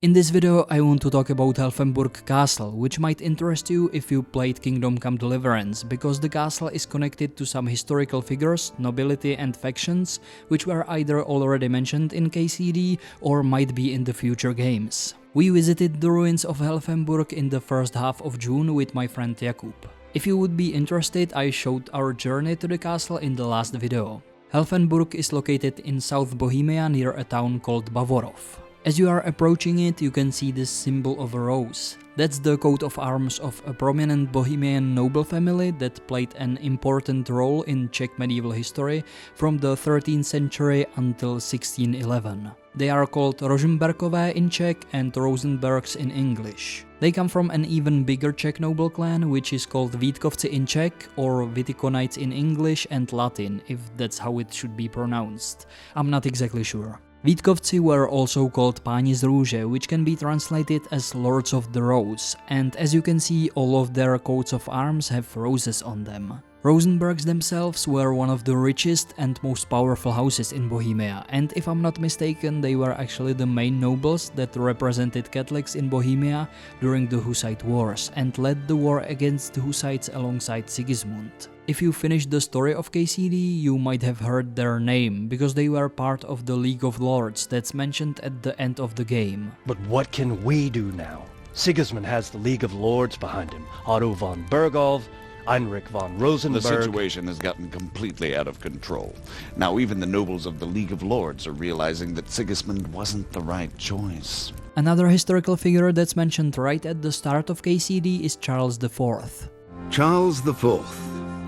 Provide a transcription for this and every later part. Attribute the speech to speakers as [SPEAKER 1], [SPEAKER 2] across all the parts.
[SPEAKER 1] In this video, I want to talk about Helfenburk Castle, which might interest you if you played Kingdom Come Deliverance, because the castle is connected to some historical figures, nobility and factions, which were either already mentioned in KCD or might be in the future games. We visited the ruins of Helfenburk in the first half of June with my friend Jakub. If you would be interested, I showed our journey to the castle in the last video. Helfenburk is located in South Bohemia near a town called Bavorov. As you are approaching it, you can see this symbol of a rose. That's the coat of arms of a prominent Bohemian noble family that played an important role in Czech medieval history from the 13th century until 1611. They are called Rosenberkové in Czech and Rosenbergs in English. They come from an even bigger Czech noble clan, which is called Vítkovci in Czech or Vitikonites in English and Latin, if that's how it should be pronounced. I'm not exactly sure. Vítkovci were also called Páni z růže, which can be translated as Lords of the Rose, and as you can see, all of their coats of arms have roses on them. Rosenbergs themselves were one of the richest and most powerful houses in Bohemia, and if I'm not mistaken, they were actually the main nobles that represented Catholics in Bohemia during the Hussite Wars and led the war against the Hussites alongside Sigismund. If you finished the story of KCD, you might have heard their name, because they were part of the League of Lords that's mentioned at the end of the game.
[SPEAKER 2] But what can we do now? Sigismund has the League of Lords behind him. Otto von Bergolf, Heinrich von Rosenberg.
[SPEAKER 3] The situation has gotten completely out of control. Now even the nobles of the League of Lords are realizing that Sigismund wasn't the right choice.
[SPEAKER 1] Another historical figure that's mentioned right at the start of KCD is Charles IV.
[SPEAKER 4] Charles IV,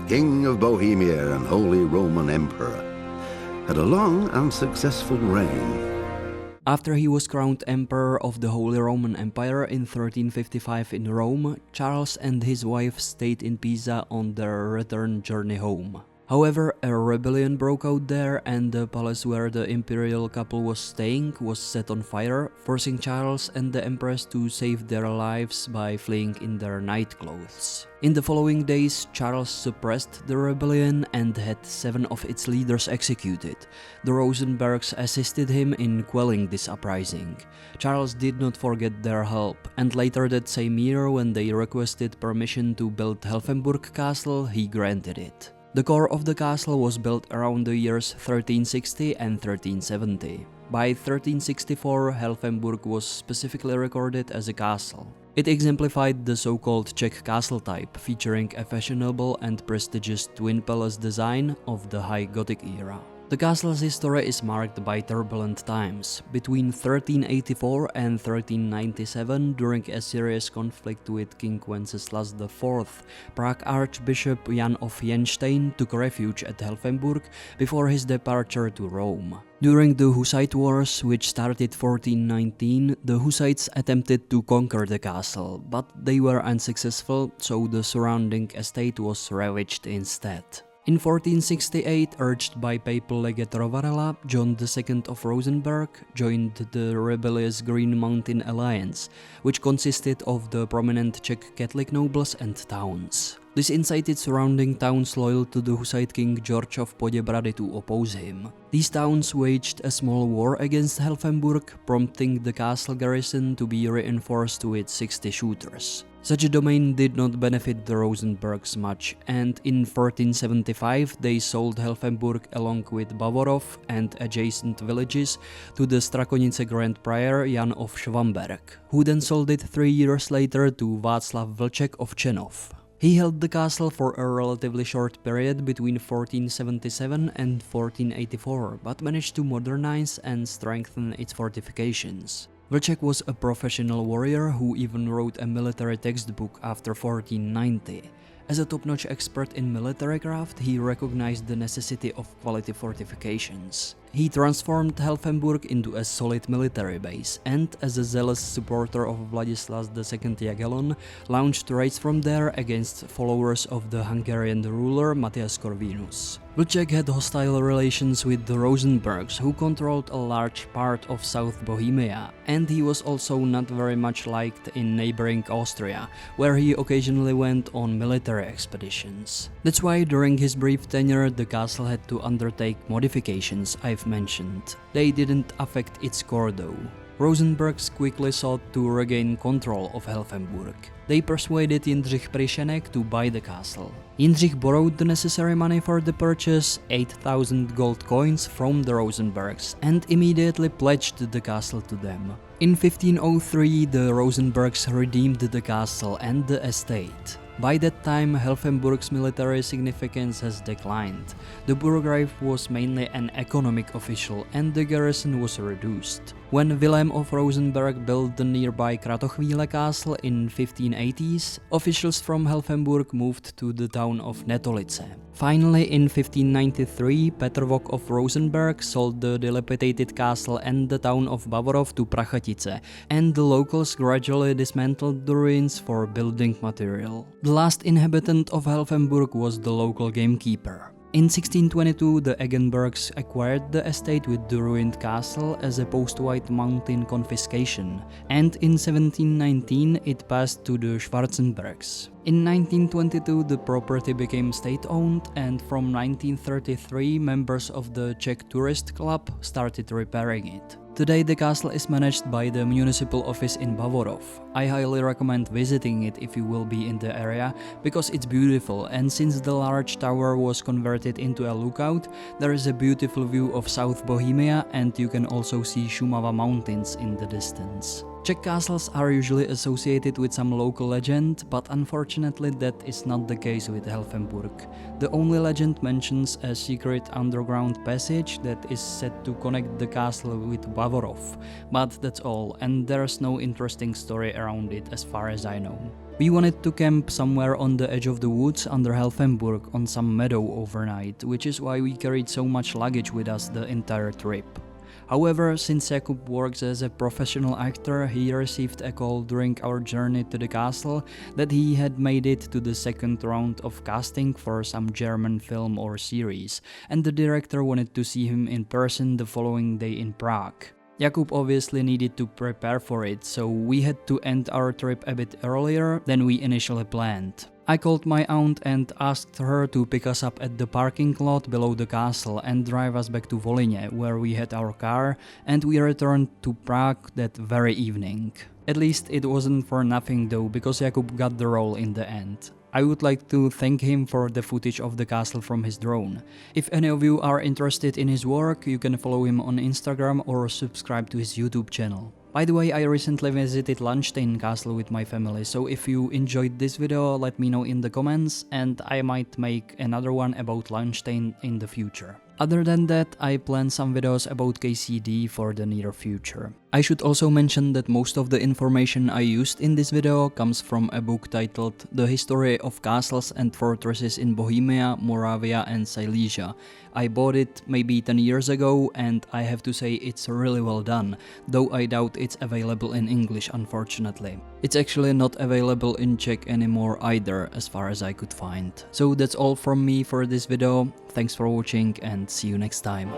[SPEAKER 4] King of Bohemia and Holy Roman Emperor, had a long and successful reign.
[SPEAKER 1] After he was crowned Emperor of the Holy Roman Empire in 1355 in Rome, Charles and his wife stayed in Pisa on their return journey home. However, a rebellion broke out there and the palace where the imperial couple was staying was set on fire, forcing Charles and the Empress to save their lives by fleeing in their night clothes. In the following days, Charles suppressed the rebellion and had 7 of its leaders executed. The Rosenbergs assisted him in quelling this uprising. Charles did not forget their help, and later that same year, when they requested permission to build Helfenburk Castle, he granted it. The core of the castle was built around the years 1360 and 1370. By 1364, Helfenburk was specifically recorded as a castle. It exemplified the so-called Czech castle type, featuring a fashionable and prestigious twin palace design of the High Gothic era. The castle's history is marked by turbulent times. Between 1384 and 1397, during a serious conflict with King Wenceslas IV, Prague Archbishop Jan of Jenstein took refuge at Helfenburk before his departure to Rome. During the Hussite Wars, which started 1419, the Hussites attempted to conquer the castle, but they were unsuccessful, so the surrounding estate was ravaged instead. In 1468, urged by papal legate Rovarela, John II of Rosenberg joined the rebellious Green Mountain Alliance, which consisted of the prominent Czech Catholic nobles and towns. This incited surrounding towns loyal to the Hussite king George of Poděbrady to oppose him. These towns waged a small war against Helfenburk, prompting the castle garrison to be reinforced with 60 shooters. Such a domain did not benefit the Rosenbergs much, and in 1475 they sold Helfenburk along with Bavorov and adjacent villages to the Strakonice Grand Prior Jan of Schwamberg, who then sold it 3 years later to Václav Vlček of Čenov. He held the castle for a relatively short period between 1477 and 1484, but managed to modernize and strengthen its fortifications. Vlček was a professional warrior who even wrote a military textbook after 1490. As a top-notch expert in military craft, he recognized the necessity of quality fortifications. He transformed Helfenburk into a solid military base, and as a zealous supporter of Vladislas II Jagellon, launched raids from there against followers of the Hungarian ruler Matthias Corvinus. Vlček had hostile relations with the Rosenbergs, who controlled a large part of South Bohemia, and he was also not very much liked in neighboring Austria, where he occasionally went on military expeditions. That's why during his brief tenure, the castle had to undertake modifications I've mentioned. They didn't affect its core though. Rosenbergs quickly sought to regain control of Helfenburk. They persuaded Jindřich Pryshenek to buy the castle. Jindřich borrowed the necessary money for the purchase, 8,000 gold coins from the Rosenbergs, and immediately pledged the castle to them. In 1503, the Rosenbergs redeemed the castle and the estate. By that time, Helfenburg's military significance has declined. The Burgrave was mainly an economic official and the garrison was reduced. When Wilhelm of Rosenberg built the nearby Kratochvíle castle in 1580s, officials from Helfenburg moved to the town of Netolice. Finally, in 1593, Petr Vok of Rosenberg sold the dilapidated castle and the town of Bavorov to Prachatice, and the locals gradually dismantled the ruins for building material. The last inhabitant of Helfenburg was the local gamekeeper. In 1622, the Eggenbergs acquired the estate with the ruined castle as a post-White Mountain confiscation, and in 1719 it passed to the Schwarzenbergs. In 1922, the property became state-owned, and from 1933, members of the Czech Tourist Club started repairing it. Today the castle is managed by the municipal office in Bavorov. I highly recommend visiting it if you will be in the area, because it's beautiful, and since the large tower was converted into a lookout, there is a beautiful view of South Bohemia, and you can also see Šumava mountains in the distance. Czech castles are usually associated with some local legend, but unfortunately that is not the case with Helfenburg. The only legend mentions a secret underground passage that is said to connect the castle with Bavorov, but that's all, and there's no interesting story around it as far as I know. We wanted to camp somewhere on the edge of the woods under Helfenburg on some meadow overnight, which is why we carried so much luggage with us the entire trip. However, since Jakub works as a professional actor, he received a call during our journey to the castle that he had made it to the second round of casting for some German film or series, and the director wanted to see him in person the following day in Prague. Jakub obviously needed to prepare for it, so we had to end our trip a bit earlier than we initially planned. I called my aunt and asked her to pick us up at the parking lot below the castle and drive us back to Volyně, where we had our car, and we returned to Prague that very evening. At least it wasn't for nothing though, because Jakub got the role in the end. I would like to thank him for the footage of the castle from his drone. If any of you are interested in his work, you can follow him on Instagram or subscribe to his YouTube channel. By the way, I recently visited Landstein Castle with my family, so if you enjoyed this video, let me know in the comments, and I might make another one about Landstein in the future. Other than that, I plan some videos about KCD for the near future. I should also mention that most of the information I used in this video comes from a book titled The History of Castles and Fortresses in Bohemia, Moravia and Silesia. I bought it maybe 10 years ago, and I have to say it's really well done, though I doubt it's available in English, unfortunately. It's actually not available in Czech anymore either, as far as I could find. So that's all from me for this video. Thanks for watching and see you next time.